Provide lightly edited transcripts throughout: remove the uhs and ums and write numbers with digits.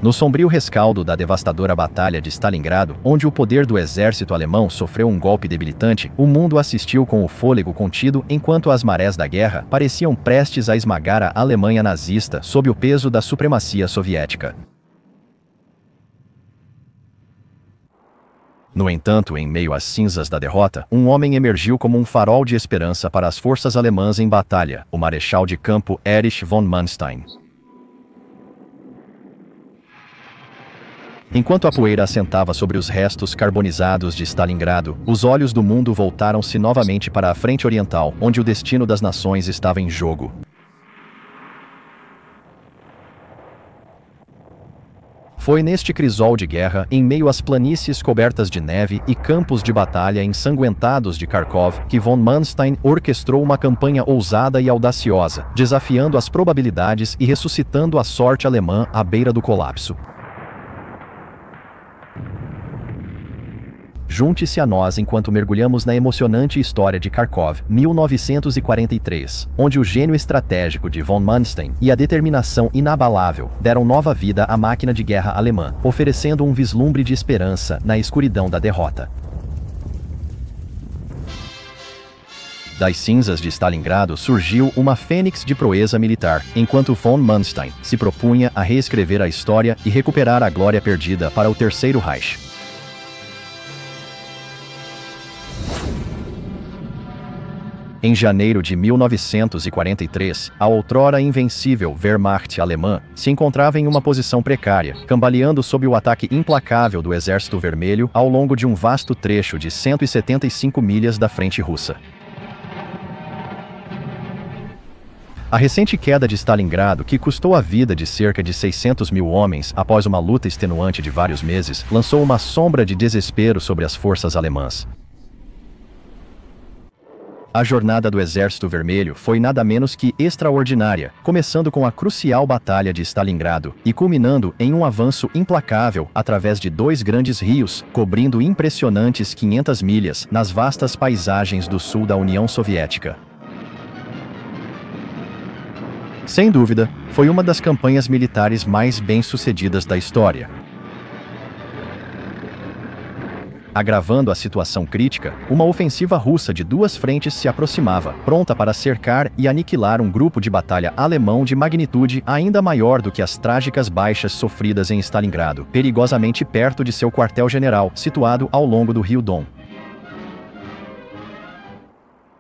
No sombrio rescaldo da devastadora Batalha de Stalingrado, onde o poder do exército alemão sofreu um golpe debilitante, o mundo assistiu com o fôlego contido enquanto as marés da guerra pareciam prestes a esmagar a Alemanha nazista sob o peso da supremacia soviética. No entanto, em meio às cinzas da derrota, um homem emergiu como um farol de esperança para as forças alemãs em batalha, o marechal de campo Erich von Manstein. Enquanto a poeira assentava sobre os restos carbonizados de Stalingrado, os olhos do mundo voltaram-se novamente para a frente oriental, onde o destino das nações estava em jogo. Foi neste crisol de guerra, em meio às planícies cobertas de neve e campos de batalha ensanguentados de Kharkov, que von Manstein orquestrou uma campanha ousada e audaciosa, desafiando as probabilidades e ressuscitando a sorte alemã à beira do colapso. Junte-se a nós enquanto mergulhamos na emocionante história de Kharkov, 1943, onde o gênio estratégico de von Manstein e a determinação inabalável deram nova vida à máquina de guerra alemã, oferecendo um vislumbre de esperança na escuridão da derrota. Das cinzas de Stalingrado surgiu uma fênix de proeza militar, enquanto von Manstein se propunha a reescrever a história e recuperar a glória perdida para o Terceiro Reich. Em janeiro de 1943, a outrora invencível Wehrmacht alemã se encontrava em uma posição precária, cambaleando sob o ataque implacável do Exército Vermelho ao longo de um vasto trecho de 175 milhas da frente russa. A recente queda de Stalingrado, que custou a vida de cerca de 600 mil homens após uma luta extenuante de vários meses, lançou uma sombra de desespero sobre as forças alemãs. A jornada do Exército Vermelho foi nada menos que extraordinária, começando com a crucial Batalha de Stalingrado e culminando em um avanço implacável através de dois grandes rios, cobrindo impressionantes 500 milhas nas vastas paisagens do sul da União Soviética. Sem dúvida, foi uma das campanhas militares mais bem-sucedidas da história. Agravando a situação crítica, uma ofensiva russa de duas frentes se aproximava, pronta para cercar e aniquilar um grupo de batalha alemão de magnitude ainda maior do que as trágicas baixas sofridas em Stalingrado, perigosamente perto de seu quartel-general, situado ao longo do rio Don.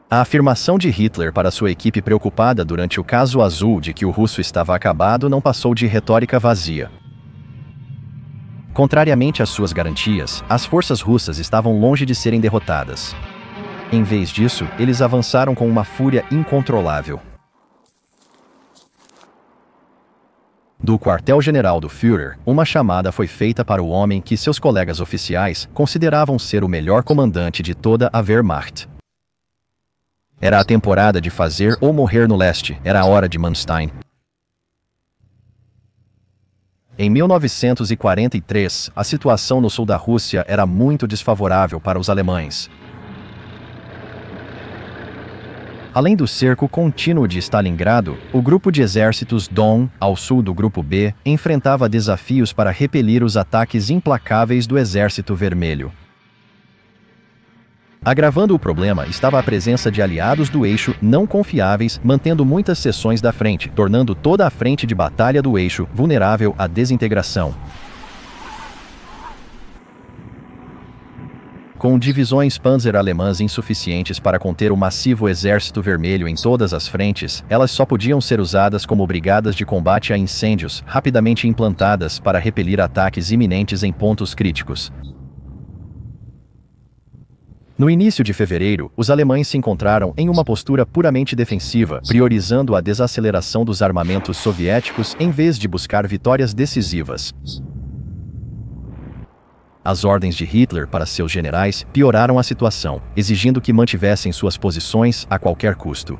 A afirmação de Hitler para sua equipe preocupada durante o Caso Azul de que o russo estava acabado não passou de retórica vazia. Contrariamente às suas garantias, as forças russas estavam longe de serem derrotadas. Em vez disso, eles avançaram com uma fúria incontrolável. Do quartel-general do Führer, uma chamada foi feita para o homem que seus colegas oficiais consideravam ser o melhor comandante de toda a Wehrmacht. Era a temporada de fazer ou morrer no leste, era a hora de Manstein. Em 1943, a situação no sul da Rússia era muito desfavorável para os alemães. Além do cerco contínuo de Stalingrado, o grupo de exércitos Don, ao sul do Grupo B, enfrentava desafios para repelir os ataques implacáveis do Exército Vermelho. Agravando o problema estava a presença de aliados do eixo não confiáveis, mantendo muitas seções da frente, tornando toda a frente de batalha do eixo vulnerável à desintegração. Com divisões Panzer alemãs insuficientes para conter o massivo Exército Vermelho em todas as frentes, elas só podiam ser usadas como brigadas de combate a incêndios, rapidamente implantadas para repelir ataques iminentes em pontos críticos. No início de fevereiro, os alemães se encontraram em uma postura puramente defensiva, priorizando a desaceleração dos armamentos soviéticos em vez de buscar vitórias decisivas. As ordens de Hitler para seus generais pioraram a situação, exigindo que mantivessem suas posições a qualquer custo.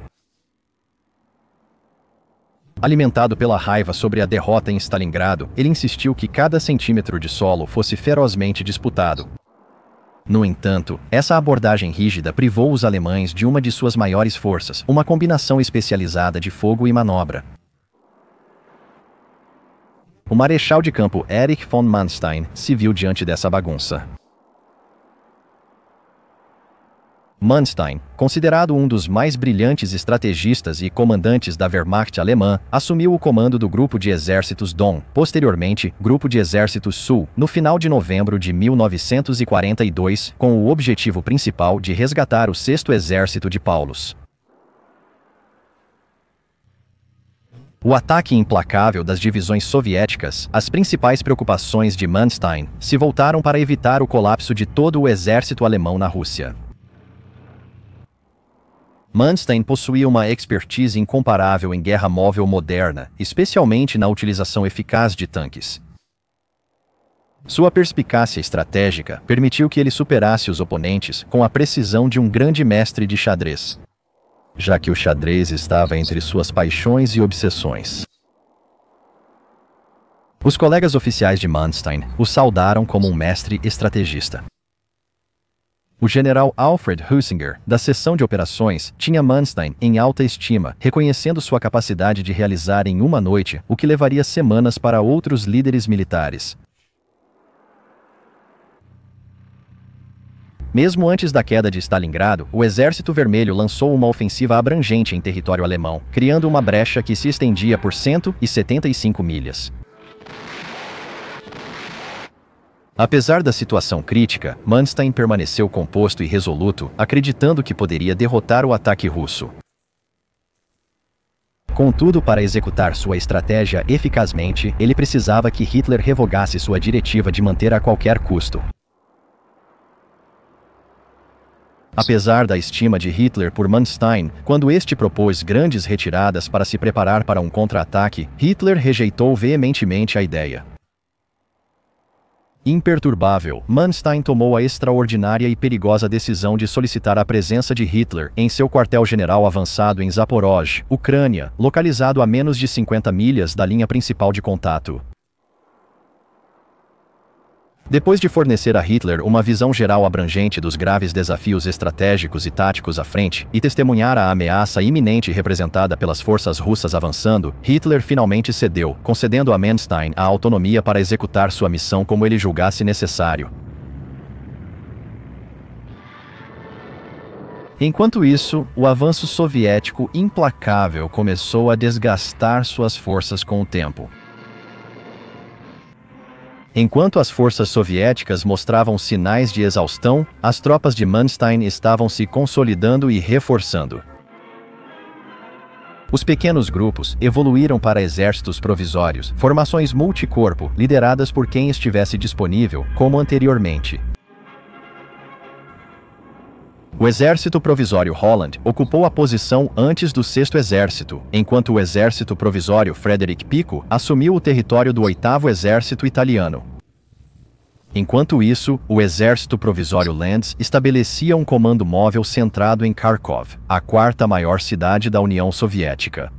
Alimentado pela raiva sobre a derrota em Stalingrado, ele insistiu que cada centímetro de solo fosse ferozmente disputado. No entanto, essa abordagem rígida privou os alemães de uma de suas maiores forças, uma combinação especializada de fogo e manobra. O marechal de campo Erich von Manstein se viu diante dessa bagunça. Manstein, considerado um dos mais brilhantes estrategistas e comandantes da Wehrmacht alemã, assumiu o comando do Grupo de Exércitos Don, posteriormente, Grupo de Exércitos Sul, no final de novembro de 1942, com o objetivo principal de resgatar o 6º Exército de Paulus. O ataque implacável das divisões soviéticas, as principais preocupações de Manstein, se voltaram para evitar o colapso de todo o exército alemão na Rússia. Manstein possuía uma expertise incomparável em guerra móvel moderna, especialmente na utilização eficaz de tanques. Sua perspicácia estratégica permitiu que ele superasse os oponentes com a precisão de um grande mestre de xadrez, já que o xadrez estava entre suas paixões e obsessões. Os colegas oficiais de Manstein o saudaram como um mestre estrategista. O general Alfred Husinger, da seção de operações, tinha Manstein em alta estima, reconhecendo sua capacidade de realizar em uma noite o que levaria semanas para outros líderes militares. Mesmo antes da queda de Stalingrado, o Exército Vermelho lançou uma ofensiva abrangente em território alemão, criando uma brecha que se estendia por 175 milhas. Apesar da situação crítica, Manstein permaneceu composto e resoluto, acreditando que poderia derrotar o ataque russo. Contudo, para executar sua estratégia eficazmente, ele precisava que Hitler revogasse sua diretiva de manter a qualquer custo. Apesar da estima de Hitler por Manstein, quando este propôs grandes retiradas para se preparar para um contra-ataque, Hitler rejeitou veementemente a ideia. Imperturbável, Manstein tomou a extraordinária e perigosa decisão de solicitar a presença de Hitler em seu quartel-general avançado em Zaporozhye, Ucrânia, localizado a menos de 50 milhas da linha principal de contato. Depois de fornecer a Hitler uma visão geral abrangente dos graves desafios estratégicos e táticos à frente, e testemunhar a ameaça iminente representada pelas forças russas avançando, Hitler finalmente cedeu, concedendo a Manstein a autonomia para executar sua missão como ele julgasse necessário. Enquanto isso, o avanço soviético implacável começou a desgastar suas forças com o tempo. Enquanto as forças soviéticas mostravam sinais de exaustão, as tropas de Manstein estavam se consolidando e reforçando. Os pequenos grupos evoluíram para exércitos provisórios, formações multicorpo, lideradas por quem estivesse disponível, como anteriormente. O Exército Provisório Holland ocupou a posição antes do 6º Exército, enquanto o Exército Provisório Frederick Pico assumiu o território do 8º Exército Italiano. Enquanto isso, o Exército Provisório Lands estabelecia um comando móvel centrado em Kharkov, a 4ª maior cidade da União Soviética.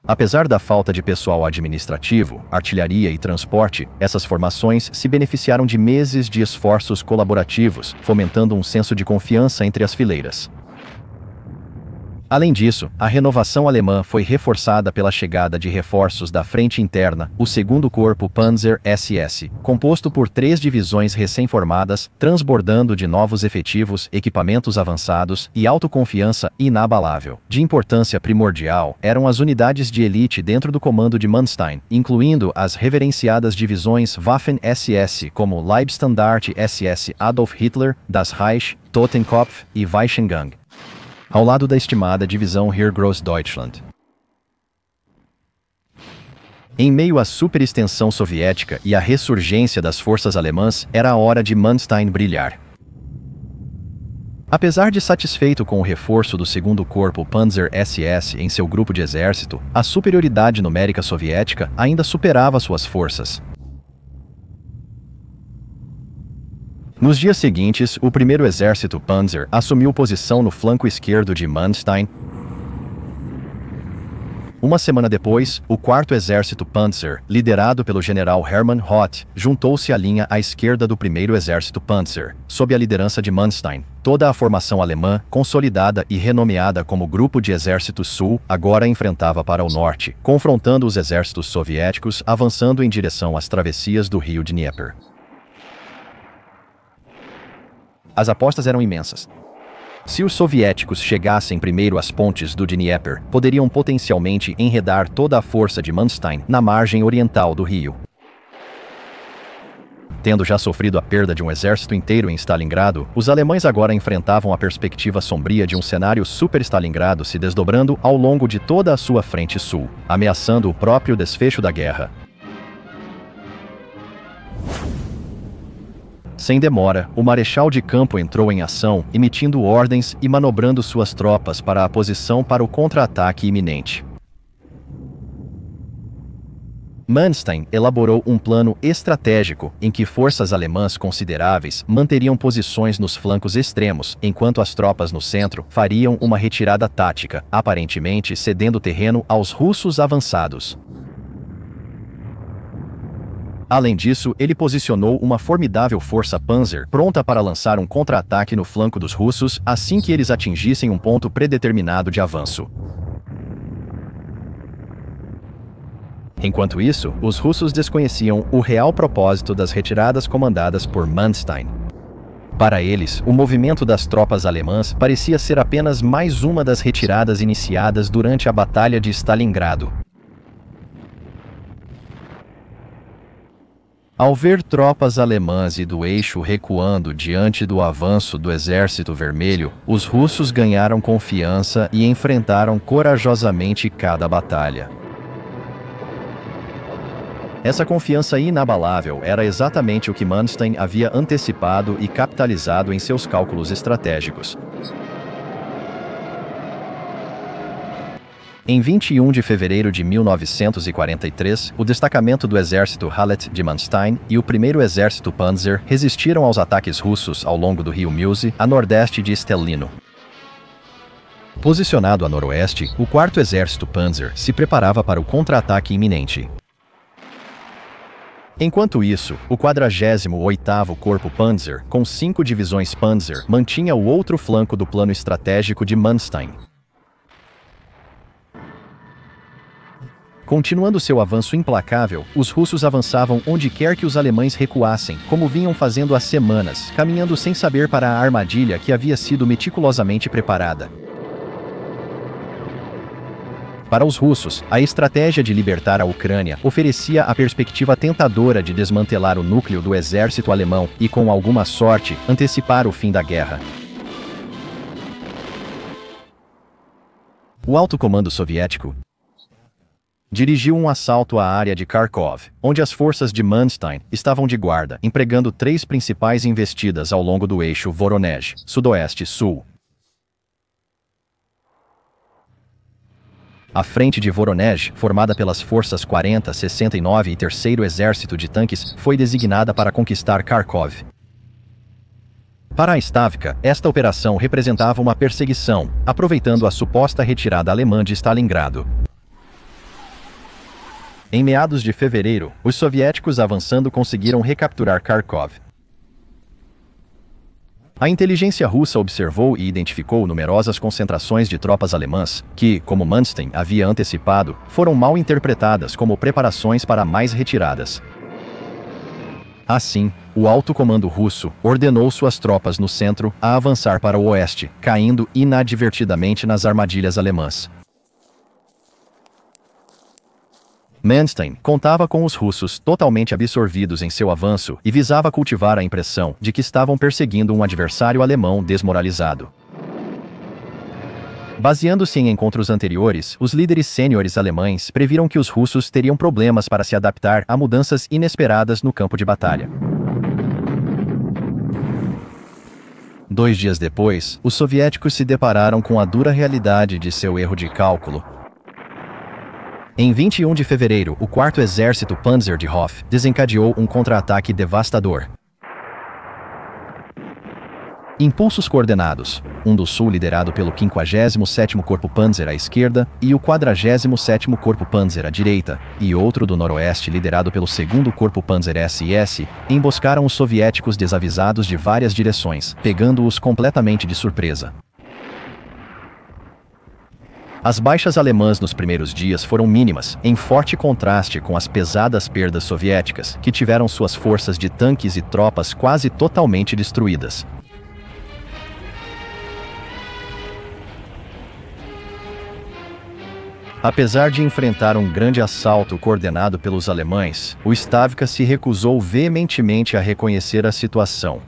Apesar da falta de pessoal administrativo, artilharia e transporte, essas formações se beneficiaram de meses de esforços colaborativos, fomentando um senso de confiança entre as fileiras. Além disso, a renovação alemã foi reforçada pela chegada de reforços da frente interna, o 2º Corpo Panzer SS, composto por 3 divisões recém-formadas, transbordando de novos efetivos, equipamentos avançados e autoconfiança inabalável. De importância primordial eram as unidades de elite dentro do comando de Manstein, incluindo as reverenciadas divisões Waffen-SS como Leibstandarte SS Adolf Hitler, Das Reich, Totenkopf e Weichengang, ao lado da estimada divisão Heer Großdeutschland. Em meio à superextensão soviética e à ressurgência das forças alemãs, era a hora de Manstein brilhar. Apesar de satisfeito com o reforço do 2º Corpo Panzer SS em seu grupo de exército, a superioridade numérica soviética ainda superava suas forças. Nos dias seguintes, o 1º Exército Panzer assumiu posição no flanco esquerdo de Manstein. Uma semana depois, o 4º Exército Panzer, liderado pelo general Hermann Hoth, juntou-se à linha à esquerda do 1º Exército Panzer, sob a liderança de Manstein. Toda a formação alemã, consolidada e renomeada como Grupo de Exército Sul, agora enfrentava para o norte, confrontando os exércitos soviéticos avançando em direção às travessias do rio Dnieper. As apostas eram imensas. Se os soviéticos chegassem primeiro às pontes do Dnieper, poderiam potencialmente enredar toda a força de Manstein na margem oriental do rio. Tendo já sofrido a perda de um exército inteiro em Stalingrado, os alemães agora enfrentavam a perspectiva sombria de um cenário super-Stalingrado se desdobrando ao longo de toda a sua frente sul, ameaçando o próprio desfecho da guerra. Sem demora, o marechal de campo entrou em ação, emitindo ordens e manobrando suas tropas para a posição para o contra-ataque iminente. Manstein elaborou um plano estratégico em que forças alemãs consideráveis manteriam posições nos flancos extremos, enquanto as tropas no centro fariam uma retirada tática, aparentemente cedendo terreno aos russos avançados. Além disso, ele posicionou uma formidável força Panzer pronta para lançar um contra-ataque no flanco dos russos assim que eles atingissem um ponto predeterminado de avanço. Enquanto isso, os russos desconheciam o real propósito das retiradas comandadas por Manstein. Para eles, o movimento das tropas alemãs parecia ser apenas mais uma das retiradas iniciadas durante a Batalha de Stalingrado. Ao ver tropas alemãs e do eixo recuando diante do avanço do Exército Vermelho, os russos ganharam confiança e enfrentaram corajosamente cada batalha. Essa confiança inabalável era exatamente o que Manstein havia antecipado e capitalizado em seus cálculos estratégicos. Em 21 de fevereiro de 1943, o destacamento do exército Hallett de Manstein e o 1º Exército Panzer resistiram aos ataques russos ao longo do rio Meuse, a nordeste de Stellino. Posicionado a noroeste, o 4º Exército Panzer se preparava para o contra-ataque iminente. Enquanto isso, o 48º Corpo Panzer, com 5 divisões Panzer, mantinha o outro flanco do plano estratégico de Manstein. Continuando seu avanço implacável, os russos avançavam onde quer que os alemães recuassem, como vinham fazendo há semanas, caminhando sem saber para a armadilha que havia sido meticulosamente preparada. Para os russos, a estratégia de libertar a Ucrânia oferecia a perspectiva tentadora de desmantelar o núcleo do exército alemão e, com alguma sorte, antecipar o fim da guerra. O alto comando soviético dirigiu um assalto à área de Kharkov, onde as forças de Manstein estavam de guarda, empregando 3 principais investidas ao longo do eixo Voronezh, sudoeste-sul. A frente de Voronezh, formada pelas forças 40, 69 e 3º Exército de Tanques, foi designada para conquistar Kharkov. Para a Stavka, esta operação representava uma perseguição, aproveitando a suposta retirada alemã de Stalingrado. Em meados de fevereiro, os soviéticos avançando conseguiram recapturar Kharkov. A inteligência russa observou e identificou numerosas concentrações de tropas alemãs, que, como Manstein havia antecipado, foram mal interpretadas como preparações para mais retiradas. Assim, o alto comando russo ordenou suas tropas no centro a avançar para o oeste, caindo inadvertidamente nas armadilhas alemãs. Manstein contava com os russos totalmente absorvidos em seu avanço e visava cultivar a impressão de que estavam perseguindo um adversário alemão desmoralizado. Baseando-se em encontros anteriores, os líderes sêniores alemães previram que os russos teriam problemas para se adaptar a mudanças inesperadas no campo de batalha. 2 dias depois, os soviéticos se depararam com a dura realidade de seu erro de cálculo. Em 21 de fevereiro, o 4º Exército Panzer de Hof desencadeou um contra-ataque devastador. Impulsos coordenados. Um do sul liderado pelo 57º Corpo Panzer à esquerda e o 47º Corpo Panzer à direita, e outro do noroeste liderado pelo 2º Corpo Panzer SS, emboscaram os soviéticos desavisados de várias direções, pegando-os completamente de surpresa. As baixas alemãs nos primeiros dias foram mínimas, em forte contraste com as pesadas perdas soviéticas, que tiveram suas forças de tanques e tropas quase totalmente destruídas. Apesar de enfrentar um grande assalto coordenado pelos alemães, o Stavka se recusou veementemente a reconhecer a situação.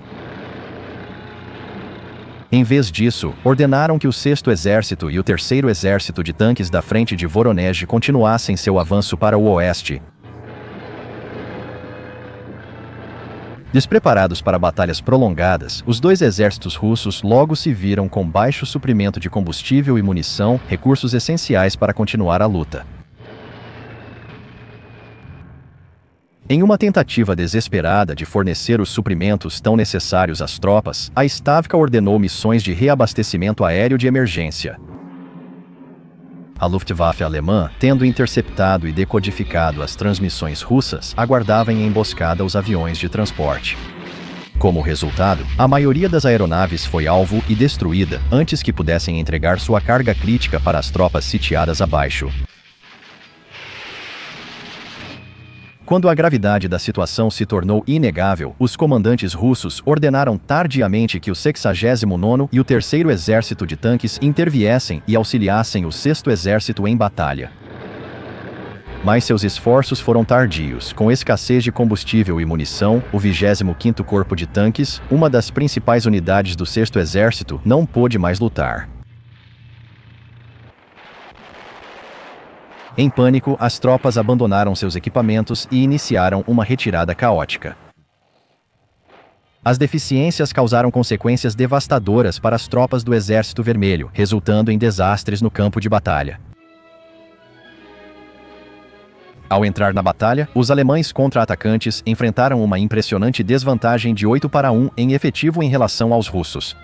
Em vez disso, ordenaram que o 6º Exército e o 3º Exército de Tanques da Frente de Voronezh continuassem seu avanço para o oeste. Despreparados para batalhas prolongadas, os dois exércitos russos logo se viram com baixo suprimento de combustível e munição, recursos essenciais para continuar a luta. Em uma tentativa desesperada de fornecer os suprimentos tão necessários às tropas, a Stavka ordenou missões de reabastecimento aéreo de emergência. A Luftwaffe alemã, tendo interceptado e decodificado as transmissões russas, aguardava em emboscada os aviões de transporte. Como resultado, a maioria das aeronaves foi alvo e destruída antes que pudessem entregar sua carga crítica para as tropas sitiadas abaixo. Quando a gravidade da situação se tornou inegável, os comandantes russos ordenaram tardiamente que o 69º e o 3º Exército de Tanques interviessem e auxiliassem o 6º Exército em batalha. Mas seus esforços foram tardios. Com escassez de combustível e munição, o 25º Corpo de Tanques, uma das principais unidades do 6º Exército, não pôde mais lutar. Em pânico, as tropas abandonaram seus equipamentos e iniciaram uma retirada caótica. As deficiências causaram consequências devastadoras para as tropas do Exército Vermelho, resultando em desastres no campo de batalha. Ao entrar na batalha, os alemães contra-atacantes enfrentaram uma impressionante desvantagem de 8-1 em efetivo em relação aos russos.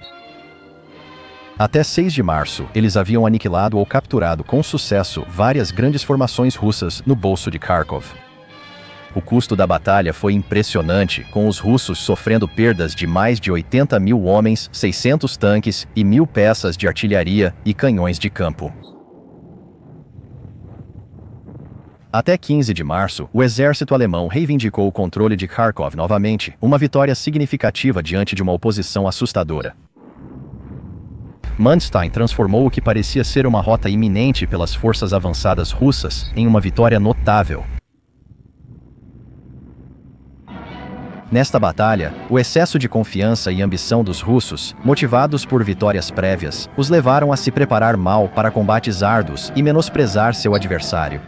Até 6 de março, eles haviam aniquilado ou capturado com sucesso várias grandes formações russas no bolso de Kharkov. O custo da batalha foi impressionante, com os russos sofrendo perdas de mais de 80.000 homens, 600 tanques e 1.000 peças de artilharia e canhões de campo. Até 15 de março, o exército alemão reivindicou o controle de Kharkov novamente, uma vitória significativa diante de uma oposição assustadora. Manstein transformou o que parecia ser uma rota iminente pelas forças avançadas russas em uma vitória notável. Nesta batalha, o excesso de confiança e ambição dos russos, motivados por vitórias prévias, os levaram a se preparar mal para combates árduos e menosprezar seu adversário.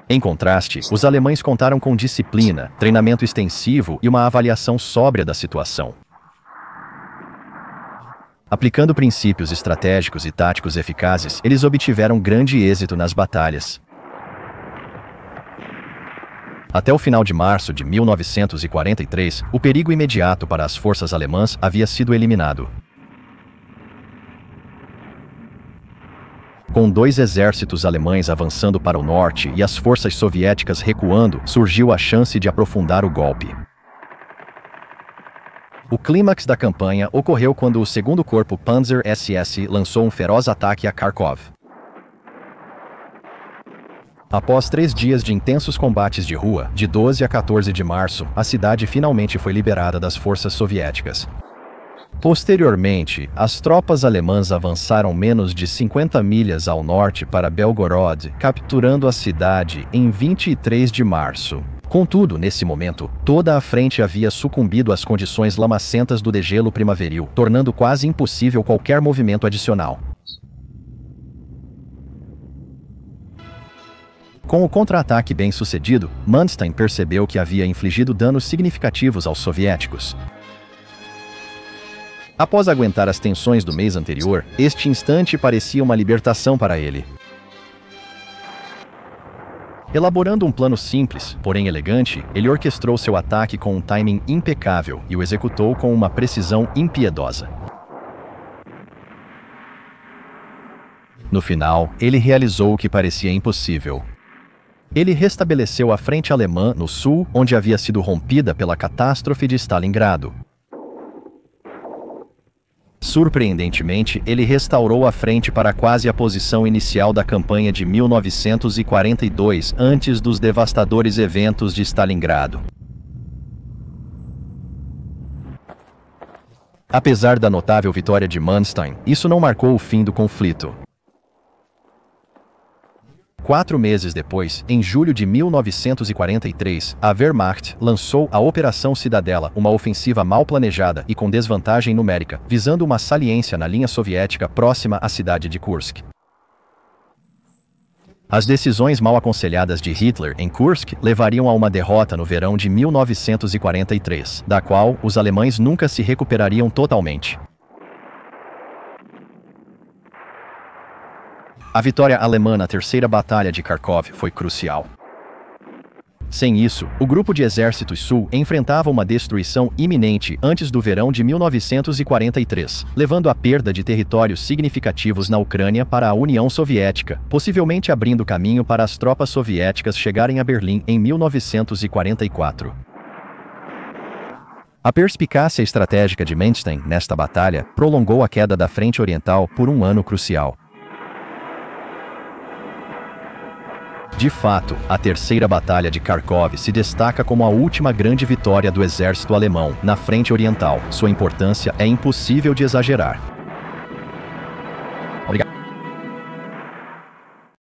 Em contraste, os alemães contaram com disciplina, treinamento extensivo e uma avaliação sóbria da situação. Aplicando princípios estratégicos e táticos eficazes, eles obtiveram grande êxito nas batalhas. Até o final de março de 1943, o perigo imediato para as forças alemãs havia sido eliminado. Com dois exércitos alemães avançando para o norte e as forças soviéticas recuando, surgiu a chance de aprofundar o golpe. O clímax da campanha ocorreu quando o 2º Corpo Panzer SS lançou um feroz ataque a Kharkov. Após 3 dias de intensos combates de rua, de 12 a 14 de março, a cidade finalmente foi liberada das forças soviéticas. Posteriormente, as tropas alemãs avançaram menos de 50 milhas ao norte para Belgorod, capturando a cidade em 23 de março. Contudo, nesse momento, toda a frente havia sucumbido às condições lamacentas do degelo primaveril, tornando quase impossível qualquer movimento adicional. Com o contra-ataque bem sucedido, Manstein percebeu que havia infligido danos significativos aos soviéticos. Após aguentar as tensões do mês anterior, este instante parecia uma libertação para ele. Elaborando um plano simples, porém elegante, ele orquestrou seu ataque com um timing impecável e o executou com uma precisão impiedosa. No final, ele realizou o que parecia impossível. Ele restabeleceu a frente alemã no sul, onde havia sido rompida pela catástrofe de Stalingrado. Surpreendentemente, ele restaurou a frente para quase a posição inicial da campanha de 1942, antes dos devastadores eventos de Stalingrado. Apesar da notável vitória de Manstein, isso não marcou o fim do conflito. 4 meses depois, em julho de 1943, a Wehrmacht lançou a Operação Cidadela, uma ofensiva mal planejada e com desvantagem numérica, visando uma saliência na linha soviética próxima à cidade de Kursk. As decisões mal aconselhadas de Hitler em Kursk levariam a uma derrota no verão de 1943, da qual os alemães nunca se recuperariam totalmente. A vitória alemã na Terceira Batalha de Kharkov foi crucial. Sem isso, o Grupo de Exércitos Sul enfrentava uma destruição iminente antes do verão de 1943, levando à perda de territórios significativos na Ucrânia para a União Soviética, possivelmente abrindo caminho para as tropas soviéticas chegarem a Berlim em 1944. A perspicácia estratégica de Manstein nesta batalha prolongou a queda da Frente Oriental por um ano crucial. De fato, a Terceira Batalha de Kharkov se destaca como a última grande vitória do exército alemão na Frente Oriental. Sua importância é impossível de exagerar.